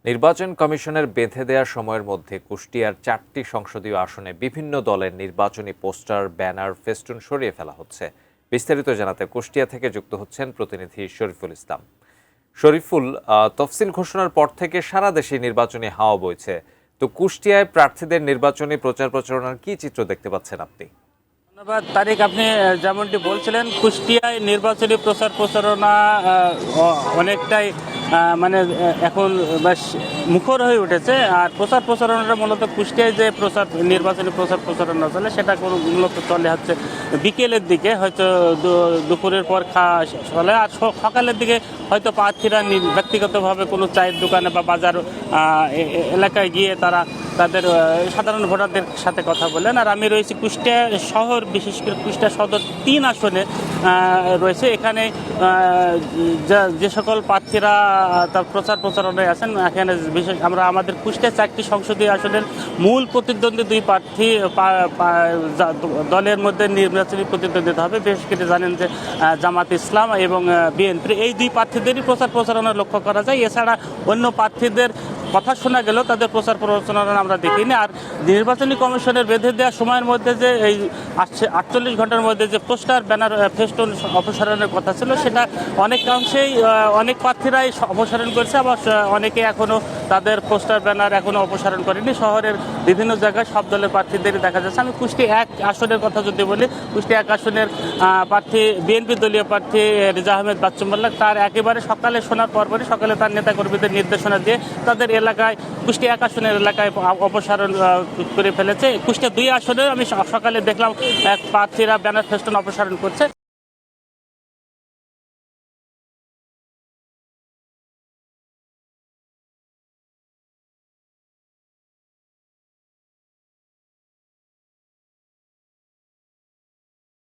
নির্বাচন কমিশনের বেঁধে দেওয়া সময়ের মধ্যে কুষ্টিয়ার 4টি সংসদীয় আসনে বিভিন্ন দলের নির্বাচনী পোস্টার, ব্যানার, ফেস্টুন সরিয়ে ফেলা হচ্ছে। বিস্তারিত জানাতে কুষ্টিয়া থেকে যুক্ত হচ্ছেন প্রতিনিধি শরীফুল ইসলাম। শরীফুল, তফসিল ঘোষণার পর থেকে সারা দেশে নির্বাচনী হাওয়া বইছে। তো কুষ্টিয়ায় প্রার্থীদের নির্বাচনী প্রচার প্রচারণার কি চিত্র দেখতে পাচ্ছেন আপনি? ধন্যবাদ তারিক। আপনি যেমনটি বলছিলেন, কুষ্টিয়ায় নির্বাচনী প্রচার প্রচারণা অনেকটাই এখন বেশ মুখর হয়ে উঠেছে। আর প্রচার প্রচারণাটা মূলত কুষ্টিয়ায় যে নির্বাচনী প্রচার প্রচারণা চলে সেটা মূলত চলে হচ্ছে বিকেলের দিকে, হয়তো দুপুরের পর চলে। আর সকালের দিকে হয়তো প্রার্থীরা ব্যক্তিগতভাবে কোনো চায়ের দোকানে বা বাজার এলাকায় গিয়ে তারা তাদের সাধারণ ভোটারদের সাথে কথা বলেন। আর আমি রয়েছি কুষ্টিয়া শহর, বিশেষ করে কুষ্টিয়া সদর 3 আসনে রয়েছে। এখানে যে সকল প্রার্থীরা তার প্রচার প্রচারণায় আছেন, এখানে বিশেষ আমাদের কুষ্টিয়া 4টি সংসদীয় আসনের মূল প্রতিদ্বন্দ্বী 2 প্রার্থী দলের মধ্যে নির্বাচনী প্রতিদ্বন্দ্বিতা হবে। বিশেষ করে জানেন যে জামাত ইসলাম এবং বিএনপি, এই 2 প্রার্থীদেরই প্রচার প্রচারণা লক্ষ্য করা যায়। এছাড়া অন্য প্রার্থীদের কথা শোনা গেল, তাদের প্রচার প্রচারণা আমরা দেখিনি। আর নির্বাচনী কমিশনের বেঁধে দেওয়া সময়ের মধ্যে যে এই 48 ঘন্টার মধ্যে যে পোস্টার, ব্যানার, ফেস্টুন অপসারণের কথা ছিল, সেটা অনেকাংশেই অনেক প্রার্থীরাই অপসারণ করেছে, আবার অনেকে এখনও তাদের পোস্টার, ব্যানার এখনও অপসারণ করেনি। শহরের বিভিন্ন জায়গায় সব দলের প্রার্থীদেরই দেখা যাচ্ছে। আমি কুষ্টিয়া 1 আসনের কথা যদি বলি, কুষ্টিয়া 1 আসনের প্রার্থী বিএনপি দলীয় প্রার্থী রেজা আহমেদ বাচ্চু মোল্লা, তার একেবারে সকালে শোনার পরপরই সকালে তার নেতাকর্মীদের নির্দেশনা দিয়ে তাদের এলাকায়, কুষ্টিয়া 1 আসনের এলাকায় অপসারণ করে ফেলেছে। কুষ্টিয়া 2 আসনে আমি সকালে দেখলাম প্রার্থীরা ব্যানার, ফেস্টুন অপসারণ করছে।